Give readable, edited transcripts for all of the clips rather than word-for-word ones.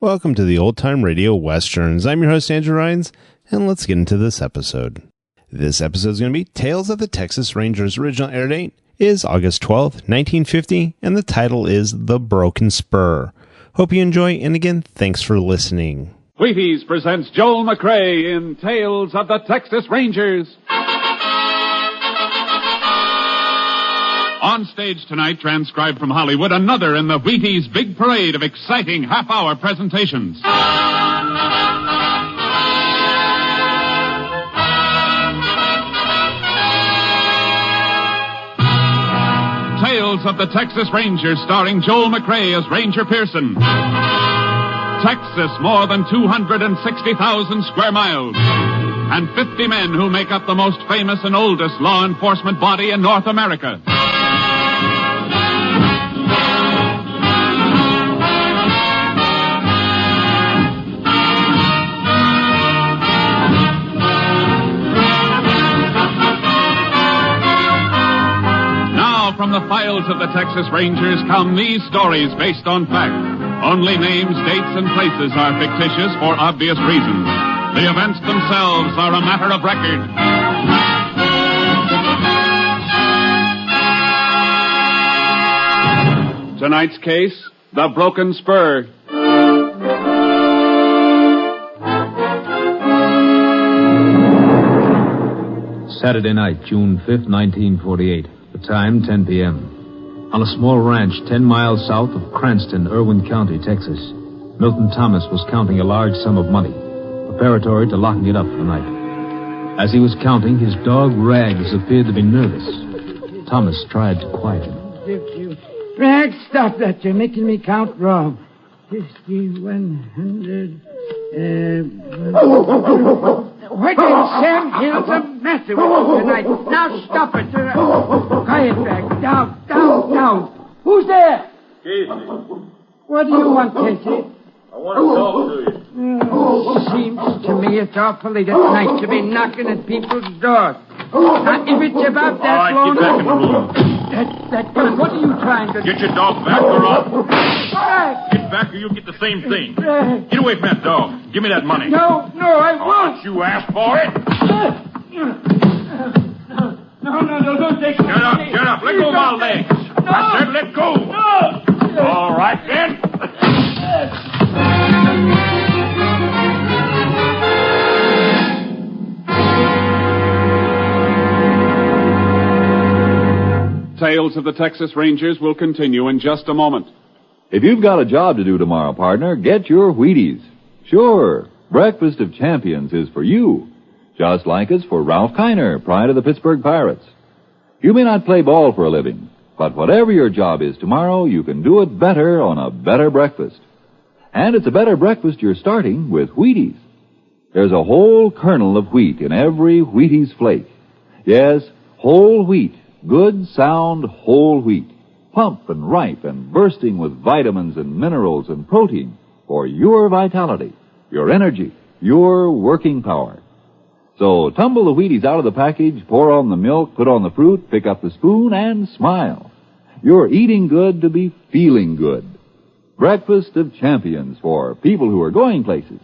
Welcome to the Old Time Radio Westerns. I'm your host, Andrew Rhynes, and let's get into this episode. This episode is going to be Tales of the Texas Rangers. Original air date is August 12th, 1950, and the title is The Broken Spur. Hope you enjoy, and again, thanks for listening. Wheaties presents Joel McCrea in Tales of the Texas Rangers. On stage tonight, transcribed from Hollywood, another in the Wheaties big parade of exciting half-hour presentations. Tales of the Texas Rangers, starring Joel McCrea as Ranger Pearson. Texas, more than 260,000 square miles. And 50 men who make up the most famous and oldest law enforcement body in North America. From the files of the Texas Rangers come these stories based on fact. Only names, dates, and places are fictitious for obvious reasons. The events themselves are a matter of record. Tonight's case, The Broken Spur. Saturday night, June 5th, 1948. The time, 10 p.m. On a small ranch 10 miles south of Cranston, Irwin County, Texas, Milton Thomas was counting a large sum of money, preparatory to locking it up for the night. As he was counting, his dog Rags appeared to be nervous. Thomas tried to quiet him. Rags, stop that. You're making me count wrong. 50, 100... What in Sam Hill's the matter with you tonight? Now stop it. Quiet, Rags. Down. Who's there? Casey. What do you want, Casey? I want to talk to you. Seems to me it's awful late at night to be knocking at people's doors. Now, if it's about that All right, get back in the room. That gun, what are you trying to do? Get your dog back or run. Rags! Get back or you'll get the same thing. Get away from that dog. Give me that money. No, I won't. Don't you ask for it? No, don't take it. Get up. Let go of my legs. No. I said let go. No. All right, then. Tales of the Texas Rangers will continue in just a moment. If you've got a job to do tomorrow, partner, get your Wheaties. Sure, Breakfast of Champions is for you, just like it's for Ralph Kiner, pride of the Pittsburgh Pirates. You may not play ball for a living, but whatever your job is tomorrow, you can do it better on a better breakfast. And it's a better breakfast you're starting with Wheaties. There's a whole kernel of wheat in every Wheaties flake. Yes, whole wheat. Good, sound, whole wheat. Plump and ripe and bursting with vitamins and minerals and protein for your vitality, your energy, your working power. So tumble the Wheaties out of the package, pour on the milk, put on the fruit, pick up the spoon, and smile. You're eating good to be feeling good. Breakfast of Champions for people who are going places.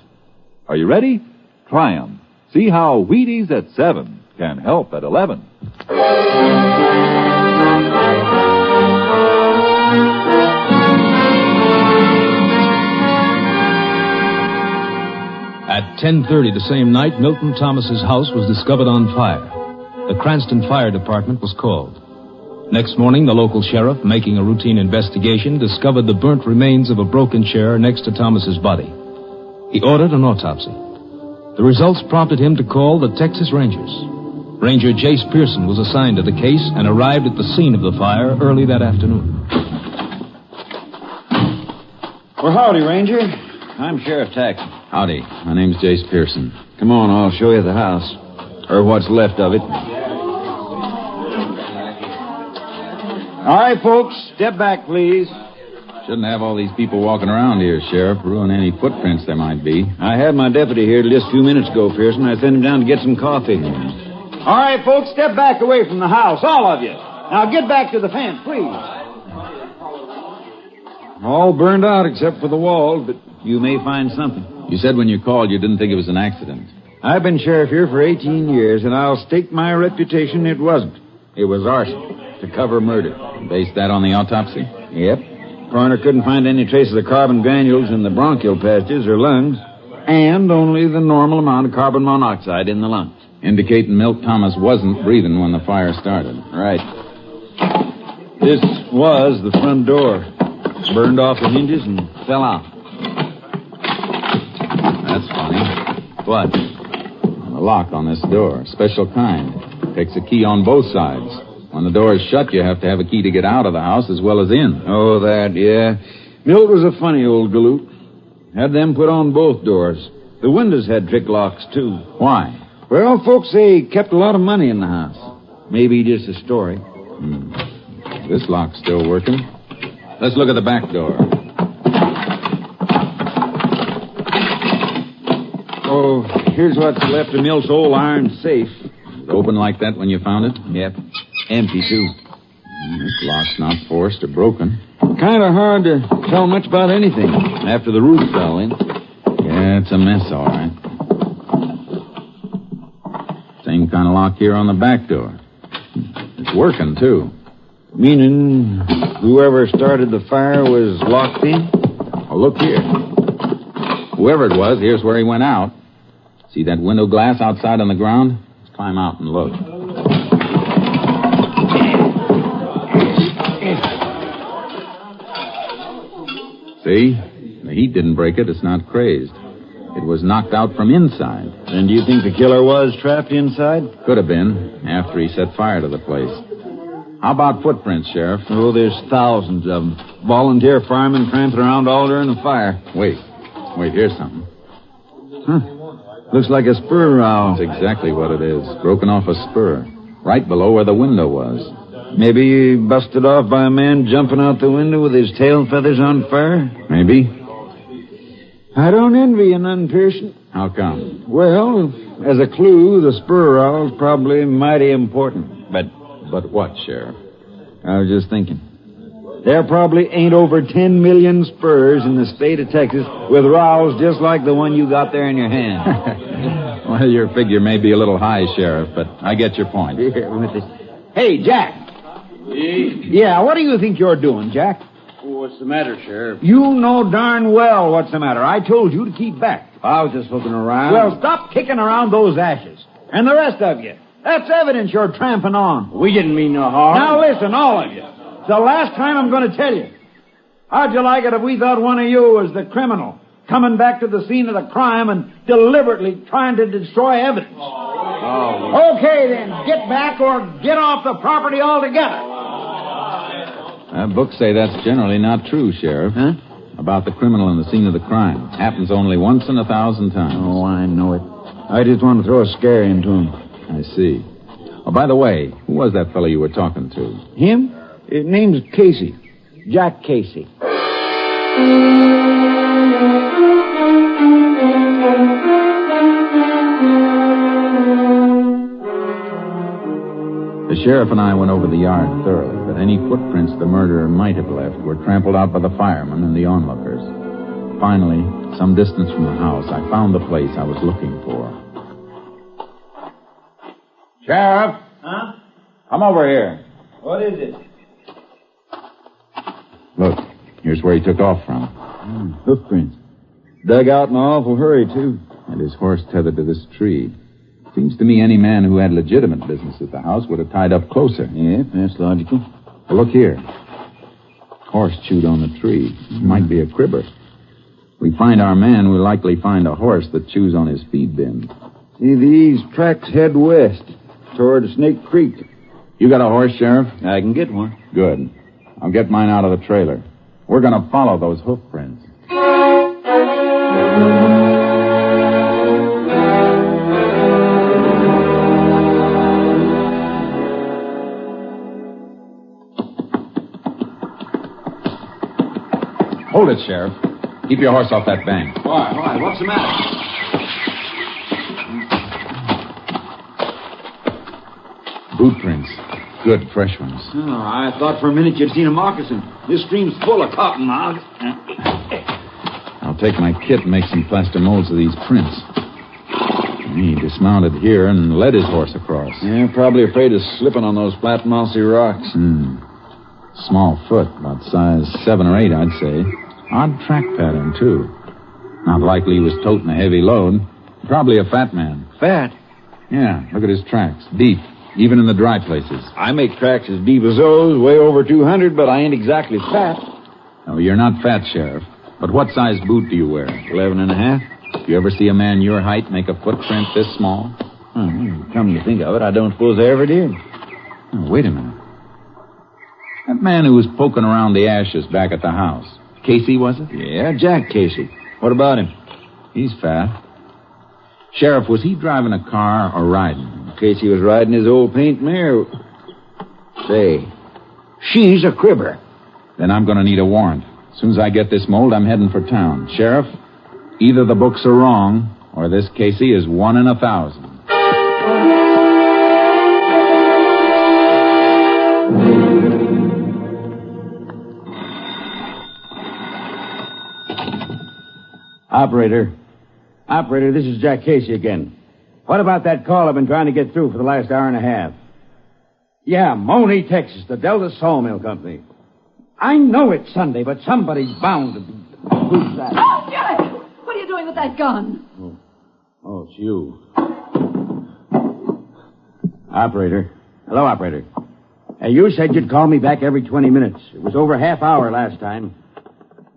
Are you ready? Try 'em. See how Wheaties at 7 can help at 11. At 10:30 the same night, Milton Thomas's house was discovered on fire. The Cranston Fire Department was called. Next morning, the local sheriff, making a routine investigation, discovered the burnt remains of a broken chair next to Thomas's body. He ordered an autopsy. The results prompted him to call the Texas Rangers. Ranger Jayce Pearson was assigned to the case and arrived at the scene of the fire early that afternoon. Well, howdy, Ranger. I'm Sheriff Tackett. Howdy. My name's Jayce Pearson. Come on, I'll show you the house. Or what's left of it. All right, folks, step back, please. Shouldn't have all these people walking around here, Sheriff. Ruin any footprints there might be. I had my deputy here just a few minutes ago, Pearson. I sent him down to get some coffee. All right, folks, step back away from the house, all of you. Now get back to the fence, please. All burned out except for the walls, but You may find something. You said when you called you didn't think it was an accident. I've been sheriff here for 18 years, and I'll stake my reputation it wasn't. It was arson to cover murder. Based that on the autopsy? Yep. Coroner couldn't find any traces of carbon granules in the bronchial passages or lungs, and only the normal amount of carbon monoxide in the lungs. Indicating Milt Thomas wasn't breathing when the fire started. Right. This was the front door. Burned off the hinges and fell out. That's funny. What? The lock on this door. Special kind. Takes a key on both sides. When the door is shut, you have to have a key to get out of the house as well as in. Oh, that, yeah. Milt was a funny old galoot. Had them put on both doors. The windows had trick locks, too. Why? Well, folks say he kept a lot of money in the house. Maybe just a story. This lock's still working. Let's look at the back door. Oh, here's what's left of Milt's old iron safe. Was it open like that when you found it? Yep. Empty, too. This lock's not forced or broken. Kind of hard to tell much about anything after the roof fell in. Yeah, it's a mess, all right. Same kind of lock here on the back door. It's working, too. Meaning whoever started the fire was locked in? Oh, look here. Whoever it was, here's where he went out. See that window glass outside on the ground? Let's climb out and look. See? The heat didn't break it. It's not crazed. It was knocked out from inside. And do you think the killer was trapped inside? Could have been, after he set fire to the place. How about footprints, Sheriff? Oh, there's thousands of them. Volunteer firemen tramping around all during the fire. Wait, here's something. Huh. Looks like a spur rowel. That's exactly what it is. Broken off a spur. Right below where the window was. Maybe busted off by a man jumping out the window with his tail feathers on fire? Maybe. I don't envy you none, Pearson. How come? Well, as a clue, the spur rowel's probably mighty important. But what, Sheriff? I was just thinking. There probably ain't over 10 million spurs in the state of Texas with rowels just like the one you got there in your hand. Well, your figure may be a little high, Sheriff, but I get your point. Hey, Jack. Yeah, what do you think you're doing, Jack? What's the matter, Sheriff? You know darn well what's the matter. I told you to keep back. I was just looking around. Well, stop kicking around those ashes. And the rest of you. That's evidence you're tramping on. We didn't mean no harm. Now listen, all of you. It's the last time I'm going to tell you. How'd you like it if we thought one of you was the criminal, coming back to the scene of the crime and deliberately trying to destroy evidence? Oh. Okay, then, get back or get off the property altogether. Books say that's generally not true, Sheriff. Huh? About the criminal in the scene of the crime. Happens only once in 1,000 times. Oh, I know it. I just want to throw a scare into him. I see. Oh, by the way, who was that fellow you were talking to? Him? His name's Casey. Jack Casey. The sheriff and I went over the yard thoroughly, but any footprints the murderer might have left were trampled out by the firemen and the onlookers. Finally, some distance from the house, I found the place I was looking for. Sheriff? Huh? Come over here. What is it? Look, here's where he took off from. Hoofprints. Dug out in an awful hurry, too. And his horse tethered to this tree. Seems to me any man who had legitimate business at the house would have tied up closer. Yeah, that's logical. Well, look here. Horse chewed on the tree. Might be a cribber. If we find our man, we'll likely find a horse that chews on his feed bin. See, these tracks head west toward Snake Creek. You got a horse, Sheriff? I can get one. Good. I'll get mine out of the trailer. We're going to follow those hoof prints. Hold it, Sheriff. Keep your horse off that bank. Why? What's the matter? Boot prints. Good, fresh ones. Oh, I thought for a minute you'd seen a moccasin. This stream's full of cotton now. I'll take my kit and make some plaster molds of these prints. He dismounted here and led his horse across. Yeah, probably afraid of slipping on those flat, mossy rocks. Small foot, about size 7 or 8, I'd say. Odd track pattern, too. Not likely he was toting a heavy load. Probably a fat man. Fat? Yeah, look at his tracks. Deep, even in the dry places. I make tracks as deep as those, way over 200, but I ain't exactly fat. No, you're not fat, Sheriff. But what size boot do you wear? 11 and a half. You ever see a man your height make a footprint this small? Come to think of it, I don't suppose I ever did. Oh, wait a minute. That man who was poking around the ashes back at the house. Casey, was it? Yeah, Jack Casey. What about him? He's fat. Sheriff, was he driving a car or riding? Casey was riding his old paint mare. Say, she's a cribber. Then I'm going to need a warrant. As soon as I get this mold, I'm heading for town. Sheriff, either the books are wrong, or this Casey is 1 in 1,000. Operator, this is Jack Casey again. What about that call I've been trying to get through for the last hour and a half? Yeah, Money, Texas, the Delta Sawmill Company. I know it's Sunday, but somebody's bound to be... Who's that? Oh, Jack! What are you doing with that gun? Oh, it's you. Operator. Hello, Operator. Hey, you said you'd call me back every 20 minutes. It was over half hour last time.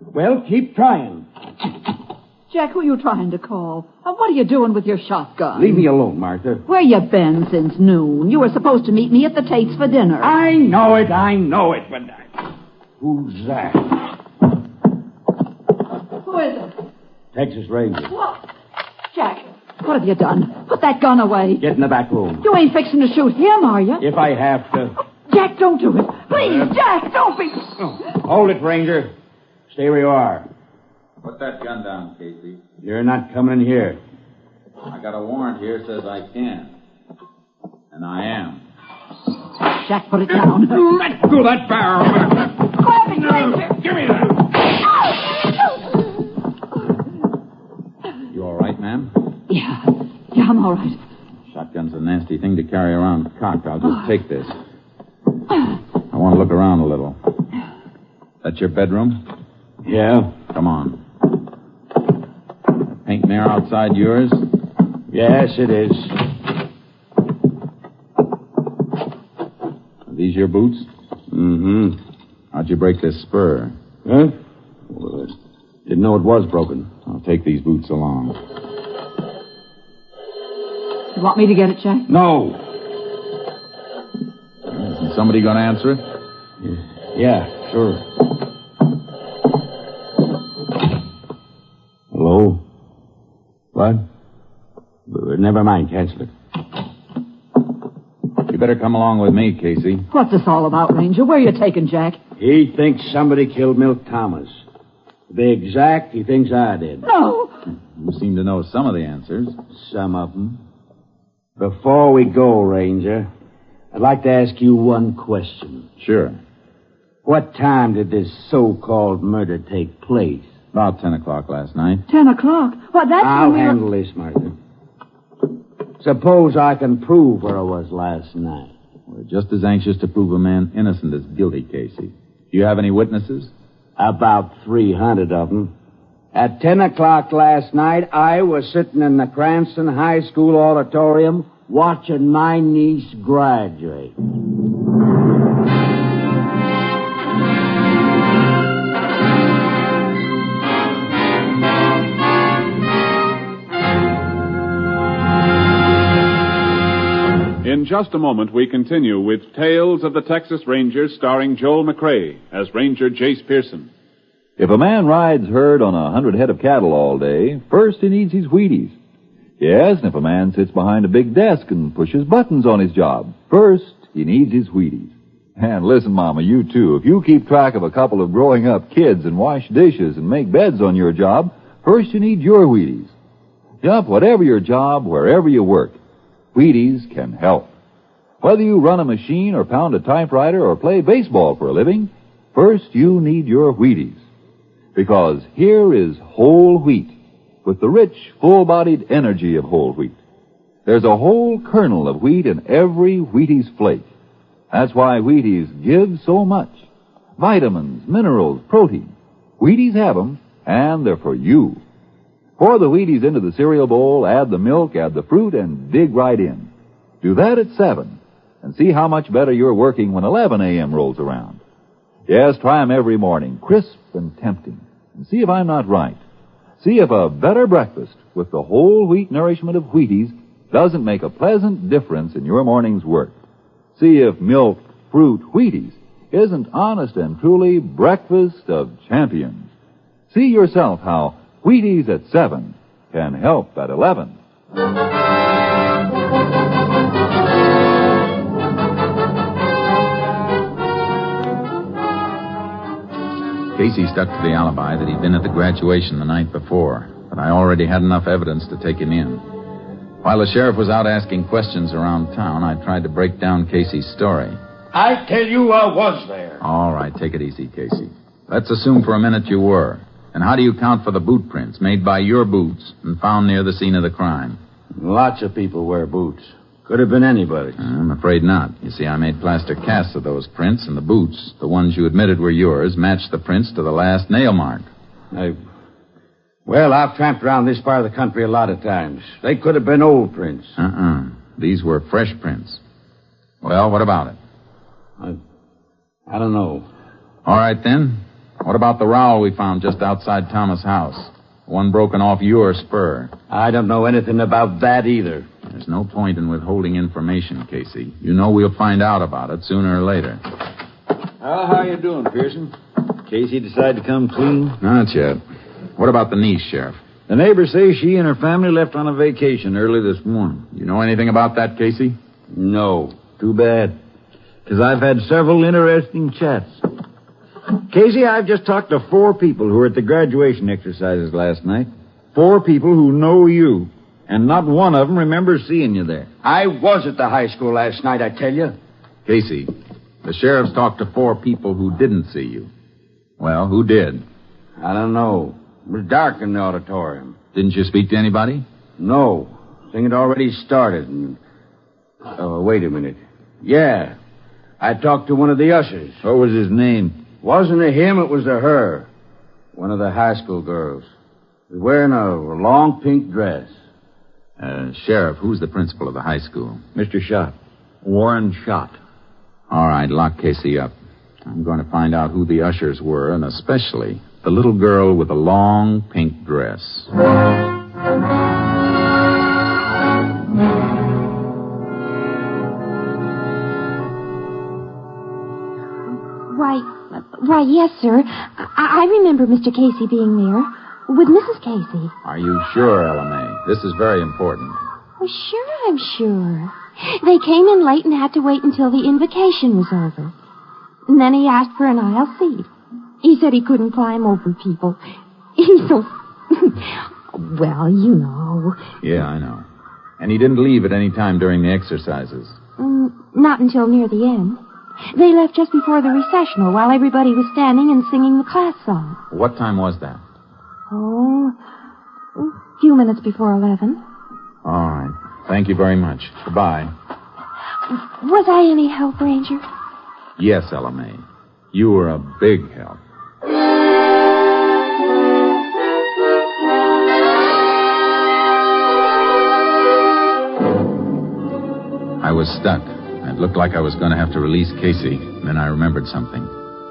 Well, keep trying. Jack, who are you trying to call? And what are you doing with your shotgun? Leave me alone, Martha. Where you been since noon? You were supposed to meet me at the Tate's for dinner. I know it, but... Who's that? Who is it? Texas Ranger. What? Jack, what have you done? Put that gun away. Get in the back room. You ain't fixing to shoot him, are you? If I have to. Jack, don't do it. Please, Jack, don't be... Hold it, Ranger. Stay where you are. Put that gun down, Casey. You're not coming in here. I got a warrant here says I can. And I am. Jack, put it down. Let go of that barrel. Grab it, Ranger. Give me that. You all right, ma'am? Yeah, I'm all right. Shotgun's a nasty thing to carry around cocked. I'll just take this. I want to look around a little. That's your bedroom? Yeah. Come on. Paint mare outside yours? Yes, it is. Are these your boots? Mm-hmm. How'd you break this spur? Huh? Well, I didn't know it was broken. I'll take these boots along. You want me to get it, Jack? No. Isn't somebody going to answer it? Yeah, sure. Hello? What? Never mind, cancel it. You better come along with me, Casey. What's this all about, Ranger? Where are you taking Jack? He thinks somebody killed Milt Thomas. To be exact, he thinks I did. No. You seem to know some of the answers. Some of them. Before we go, Ranger, I'd like to ask you one question. Sure. What time did this so-called murder take place? About 10 o'clock last night. 10 o'clock? What, that's I'll when we were... handle this, Martha. Suppose I can prove where I was last night. We're just as anxious to prove a man innocent as guilty, Casey. Do you have any witnesses? About 300 of them. At 10 o'clock last night, I was sitting in the Cranston High School auditorium watching my niece graduate. In just a moment, we continue with Tales of the Texas Rangers starring Joel McCrea as Ranger Jayce Pearson. If a man rides herd on 100 head of cattle all day, first he needs his Wheaties. Yes, and if a man sits behind a big desk and pushes buttons on his job, first he needs his Wheaties. And listen, Mama, you too. If you keep track of a couple of growing up kids and wash dishes and make beds on your job, first you need your Wheaties. Yup, whatever your job, wherever you work, Wheaties can help. Whether you run a machine or pound a typewriter or play baseball for a living, first you need your Wheaties. Because here is whole wheat with the rich, full-bodied energy of whole wheat. There's a whole kernel of wheat in every Wheaties flake. That's why Wheaties give so much. Vitamins, minerals, protein. Wheaties have them, and they're for you. Pour the Wheaties into the cereal bowl, add the milk, add the fruit, and dig right in. Do that at 7, and see how much better you're working when 11 a.m. rolls around. Yes, try them every morning, crisp and tempting. And see if I'm not right. See if a better breakfast with the whole wheat nourishment of Wheaties doesn't make a pleasant difference in your morning's work. See if milk, fruit, Wheaties isn't honest and truly breakfast of champions. See yourself how Wheaties at 7 can help at 11. Casey stuck to the alibi that he'd been at the graduation the night before, but I already had enough evidence to take him in. While the sheriff was out asking questions around town, I tried to break down Casey's story. I tell you I was there. All right, take it easy, Casey. Let's assume for a minute you were. And how do you count for the boot prints made by your boots and found near the scene of the crime? Lots of people wear boots. Could have been anybody. I'm afraid not. You see, I made plaster casts of those prints, and the boots, the ones you admitted were yours, matched the prints to the last nail mark. Well, I've tramped around this part of the country a lot of times. They could have been old prints. These were fresh prints. Well, what about it? I don't know. All right, then. What about the rowel we found just outside Thomas' house? One broken off your spur. I don't know anything about that either. There's no point in withholding information, Casey. You know we'll find out about it sooner or later. Well, how you doing, Pearson? Casey decided to come clean? Not yet. What about the niece, Sheriff? The neighbors say she and her family left on a vacation early this morning. You know anything about that, Casey? No. Too bad. Because I've had several interesting chats. Casey, I've just talked to 4 people who were at the graduation exercises last night. 4 people who know you. And not one of them remembers seeing you there. I was at the high school last night, I tell you. Casey, the sheriff's talked to 4 people who didn't see you. Well, who did? I don't know. It was dark in the auditorium. Didn't you speak to anybody? No. Thing had already started. And... Oh, wait a minute. Yeah. I talked to one of the ushers. What was his name? Wasn't a him, it was a her. One of the high school girls. She was wearing a long pink dress. Sheriff, who's the principal of the high school? Mr. Schott. Warren Schott. All right, lock Casey up. I'm going to find out who the ushers were, and especially the little girl with the long pink dress. Why, yes, sir. I remember Mr. Casey being there with Mrs. Casey. Are you sure, LMA? This is very important. Well, sure, I'm sure. They came in late and had to wait until the invocation was over. And then he asked for an aisle seat. He said he couldn't climb over people. He's so... well, you know. Yeah, I know. And he didn't leave at any time during the exercises? Not until near the end. They left just before the recessional while everybody was standing and singing the class song. What time was that? Oh, a few minutes before 11. All right. Thank you very much. Goodbye. Was I any help, Ranger? Yes, LMA. You were a big help. I was stuck. It looked like I was going to have to release Casey. Then I remembered something.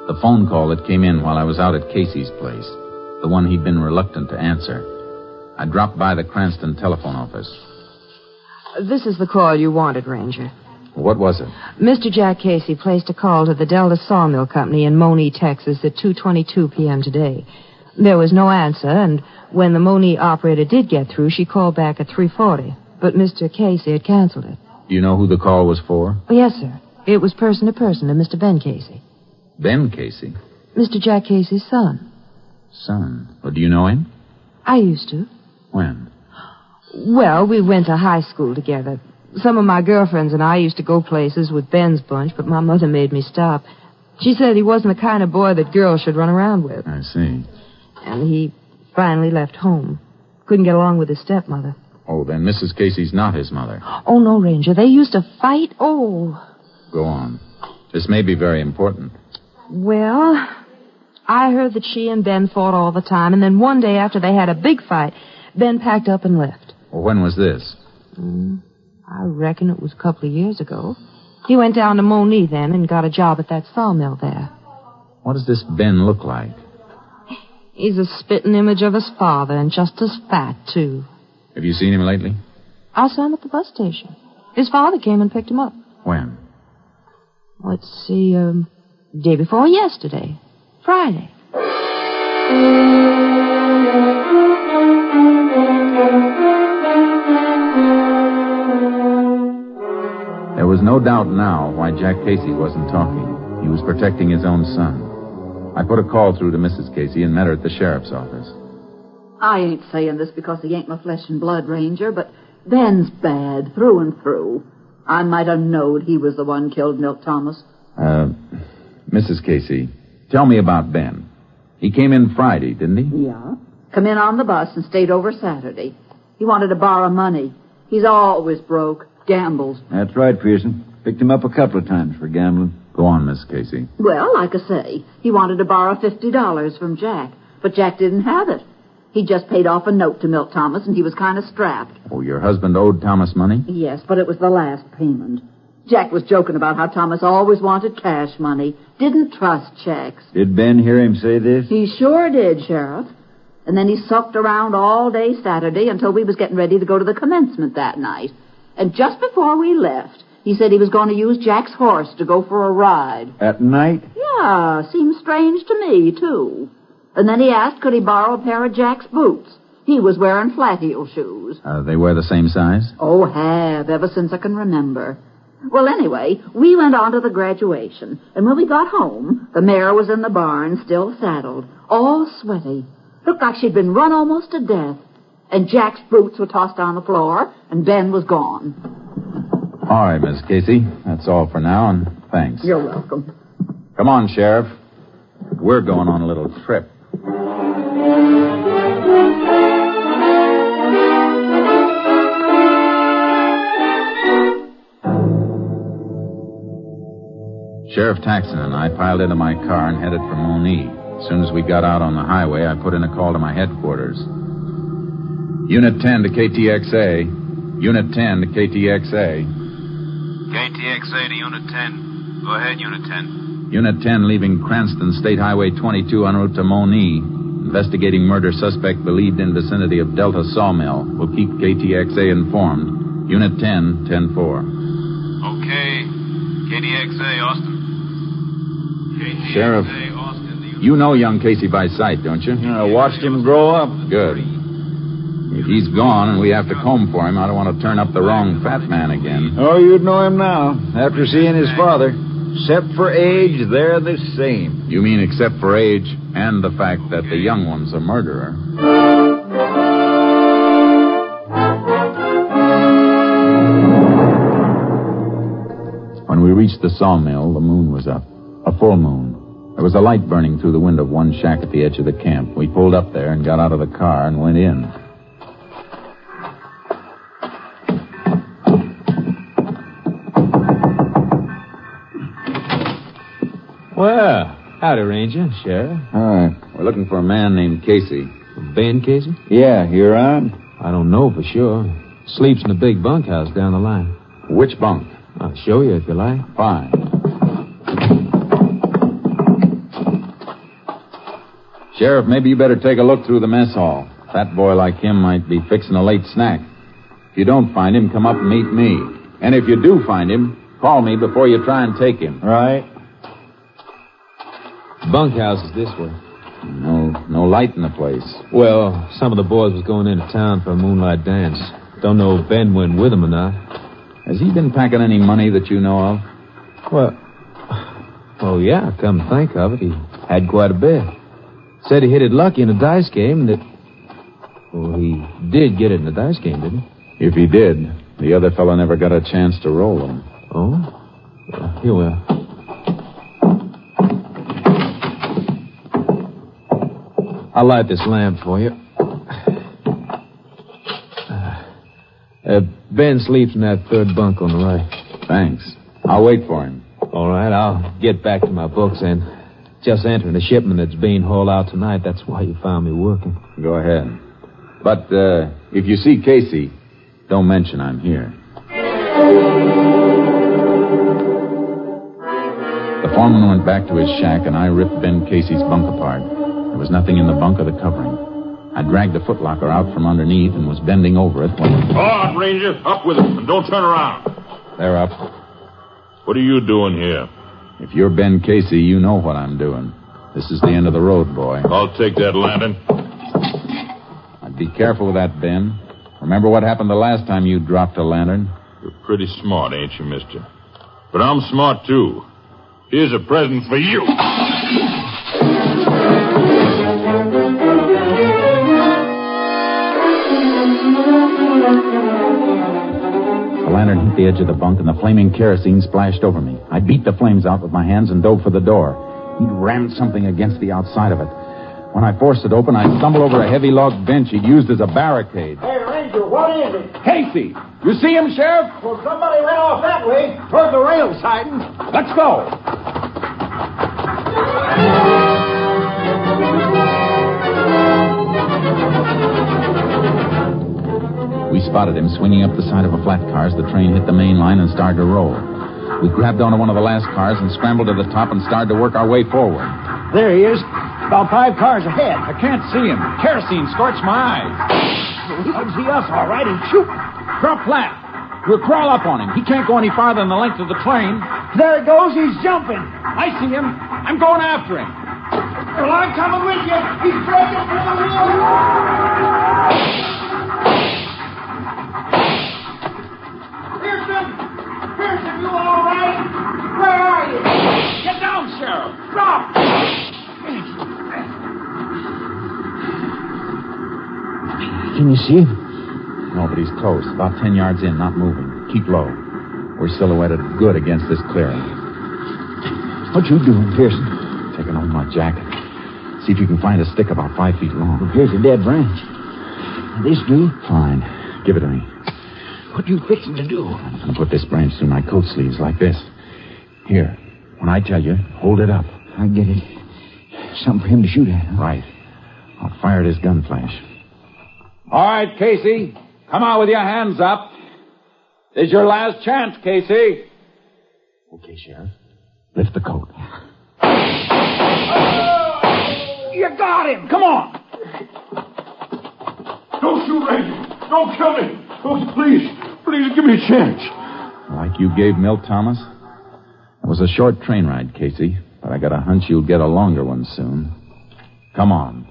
The phone call that came in while I was out at Casey's place. The one he'd been reluctant to answer. I dropped by the Cranston telephone office. This is the call you wanted, Ranger. What was it? Mr. Jack Casey placed a call to the Delta Sawmill Company in Monee, Texas at 2:22 p.m. today. There was no answer, and when the Monee operator did get through, she called back at 3:40. But Mr. Casey had canceled it. Do you know who the call was for? Oh, yes, sir. It was person to person to Mr. Ben Casey. Ben Casey? Mr. Jack Casey's son. Son? Well, do you know him? I used to. When? Well, we went to high school together. Some of my girlfriends and I used to go places with Ben's bunch, but my mother made me stop. She said he wasn't the kind of boy that girls should run around with. I see. And he finally left home. Couldn't get along with his stepmother. Oh, then Mrs. Casey's not his mother. Oh, no, Ranger. They used to fight. Oh. Go on. This may be very important. Well, I heard that she and Ben fought all the time, and then one day after they had a big fight, Ben packed up and left. Well, when was this? I reckon it was a couple of years ago. He went down to Moni then and got a job at that sawmill there. What does this Ben look like? He's a spitting image of his father, and just as fat, too. Have you seen him lately? I saw him at the bus station. His father came and picked him up. When? Let's see, day before yesterday. Friday. There was no doubt now why Jack Casey wasn't talking. He was protecting his own son. I put a call through to Mrs. Casey and met her at the sheriff's office. I ain't saying this because he ain't my flesh and blood, Ranger, but Ben's bad through and through. I might have knowed he was the one killed Milt Thomas. Mrs. Casey, tell me about Ben. He came in Friday, didn't he? Yeah. Come in on the bus and stayed over Saturday. He wanted to borrow money. He's always broke. Gambles. That's right, Pearson. Picked him up a couple of times for gambling. Go on, Miss Casey. Well, like I say, he wanted to borrow $50 from Jack, but Jack didn't have it. He just paid off a note to Milt Thomas, and he was kind of strapped. Oh, your husband owed Thomas money? Yes, but it was the last payment. Jack was joking about how Thomas always wanted cash money, didn't trust checks. Did Ben hear him say this? He sure did, Sheriff. And then he sucked around all day Saturday until we was getting ready to go to the commencement that night. And just before we left, he said he was going to use Jack's horse to go for a ride. At night? Yeah, seems strange to me, too. And then he asked could he borrow a pair of Jack's boots. He was wearing flat-heel shoes. They wear the same size? Oh, have, ever since I can remember. Well, anyway, we went on to the graduation, and when we got home, the mare was in the barn, still saddled, all sweaty. Looked like she'd been run almost to death. And Jack's boots were tossed on the floor, and Ben was gone. All right, Miss Casey. That's all for now, and thanks. You're welcome. Come on, Sheriff. We're going on a little trip. Sheriff Taxon and I piled into my car and headed for Moni. As soon as we got out on the highway, I put in a call to my headquarters. Unit 10 to KTXA. Unit 10 to KTXA. KTXA to Unit 10. Go ahead, Unit 10. Unit 10 leaving Cranston State Highway 22 en route to Moni. Investigating murder suspect believed in vicinity of Delta Sawmill. Will keep KTXA informed. Unit 10, 10-4. Okay. KTXA, Austin. KTXA, Sheriff, Austin, you know young Casey by sight, don't you? I watched him grow up. Good. If he's gone and we have to comb for him, I don't want to turn up the wrong fat man again. Oh, you'd know him now, after seeing his father. Except for age, they're the same. You mean except for age and the fact that the young one's a murderer? When we reached the sawmill, the moon was up. A full moon. There was a light burning through the window of one shack at the edge of the camp. We pulled up there and got out of the car and went in. Well, howdy, Ranger, Sheriff. All right. We're looking for a man named Casey. Ben Casey? Yeah, you around? I don't know for sure. Sleeps in a big bunkhouse down the line. Which bunk? I'll show you if you like. Fine. Sheriff, maybe you better take a look through the mess hall. A fat boy like him might be fixing a late snack. If you don't find him, come up and meet me. And if you do find him, call me before you try and take him. Right. Bunkhouse is this way. No light in the place. Well, some of the boys was going into town for a moonlight dance. Don't know if Ben went with them or not. Has he been packing any money that you know of? Well, yeah, come to think of it, he had quite a bit. Said he hit it lucky in a dice game that... Well, he did get it in a dice game, didn't he? If he did, the other fellow never got a chance to roll them. Oh? Yeah, here we are. I'll light this lamp for you. Ben sleeps in that third bunk on the right. Thanks. I'll wait for him. All right, I'll get back to my books and just entering a shipment that's being hauled out tonight. That's why you found me working. Go ahead. But if you see Casey, don't mention I'm here. The foreman went back to his shack, and I ripped Ben Casey's bunk apart. There was nothing in the bunk or the covering. I dragged the footlocker out from underneath and was bending over it when... All right, Ranger. Up with it, and don't turn around. They're up. What are you doing here? If you're Ben Casey, you know what I'm doing. This is the end of the road, boy. I'll take that lantern. I'd be careful with that, Ben. Remember what happened the last time you dropped a lantern? You're pretty smart, ain't you, mister? But I'm smart, too. Here's a present for you. The lantern hit the edge of the bunk, and the flaming kerosene splashed over me. I beat the flames out with my hands and dove for the door. He'd rammed something against the outside of it. When I forced it open, I stumbled over a heavy log bench he'd used as a barricade. Hey, Ranger, what is it? Casey! You see him, Sheriff? Well, somebody ran off that way, toward the rail siding. Let's go! We spotted him swinging up the side of a flat car as the train hit the main line and started to roll. We grabbed onto one of the last cars and scrambled to the top and started to work our way forward. There he is. About 5 cars ahead. I can't see him. Kerosene scorched my eyes. He can see us, all right. He's shooting. Drop flat. We'll crawl up on him. He can't go any farther than the length of the train. There he goes. He's jumping. I see him. I'm going after him. Well, I'm coming with you. He's breaking through the wheel. Pearson, you all right? Where are you? Get down, Sheriff. Drop. Can you see him? No, but he's close. About 10 yards in, not moving. Keep low. We're silhouetted good against this clearing. What you doing, Pearson? Taking off my jacket. See if you can find a stick about 5 feet long. Well, here's a dead branch. This do? Fine. Give it to me. What you fixing to do? I'm going to put this branch through my coat sleeves like this. Here. When I tell you, hold it up. I get it. Something for him to shoot at. Huh? Right. I'll fire at his gun flash. All right, Casey. Come out with your hands up. This is your last chance, Casey. Okay, Sheriff. Lift the coat. You got him. Come on. Don't shoot, Ranger. Don't kill me. Oh, please give me a chance. Like you gave Milt Thomas? It was a short train ride, Casey, but I got a hunch you'll get a longer one soon. Come on.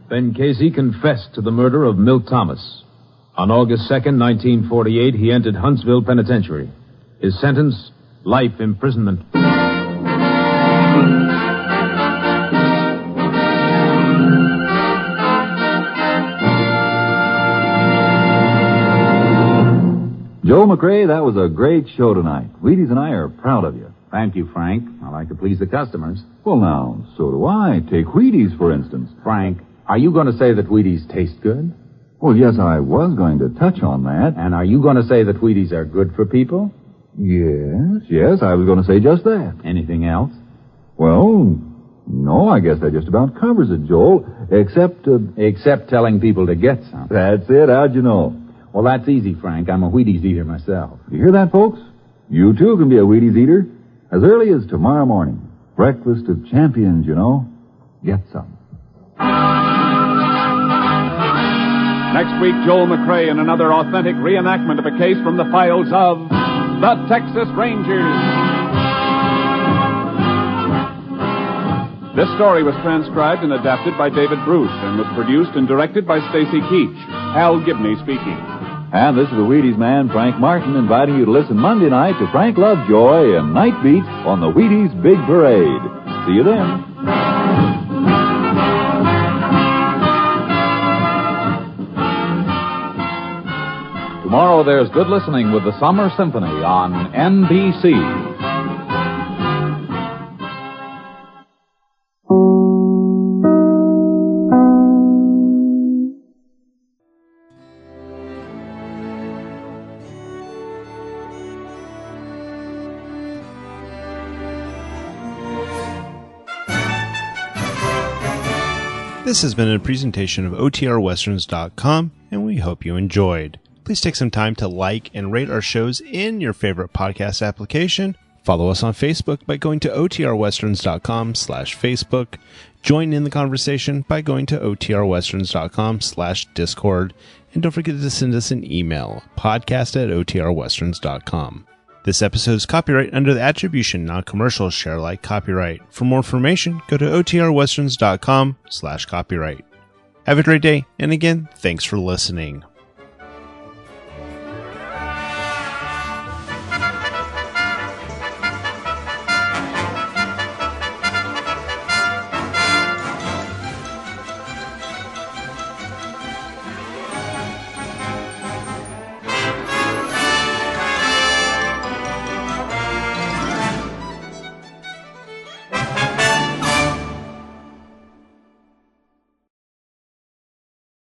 Ben Casey confessed to the murder of Milt Thomas. On August 2nd, 1948, he entered Huntsville Penitentiary. His sentence, life imprisonment. Joel McCrea, that was a great show tonight. Wheaties and I are proud of you. Thank you, Frank. I like to please the customers. Well, now, so do I. Take Wheaties, for instance. Frank, are you going to say that Wheaties taste good? Well, yes, I was going to touch on that. And are you going to say that Wheaties are good for people? Yes, I was going to say just that. Anything else? Well, no, I guess that just about covers it, Joel. Except telling people to get some. That's it. How'd you know? Well, that's easy, Frank. I'm a Wheaties eater myself. You hear that, folks? You, too, can be a Wheaties eater. As early as tomorrow morning. Breakfast of champions, you know. Get some. Next week, Joel McCrea in another authentic reenactment of a case from the files of the Texas Rangers. This story was transcribed and adapted by David Bruce and was produced and directed by Stacy Keach. Hal Gibney speaking. And this is the Wheaties man, Frank Martin, inviting you to listen Monday night to Frank Lovejoy and Night Beat on the Wheaties Big Parade. See you then. To Tomorrow there's good listening with the Summer Symphony on NBC. This has been a presentation of OTRWesterns.com, and we hope you enjoyed. Please take some time to like and rate our shows in your favorite podcast application. Follow us on Facebook by going to OTRWesterns.com/Facebook. Join in the conversation by going to OTRWesterns.com/Discord. And don't forget to send us an email, podcast@OTRWesterns.com. This episode is copyright under the attribution, non-commercial, share alike copyright. For more information, go to OTRWesterns.com/copyright. Have a great day, and again, thanks for listening.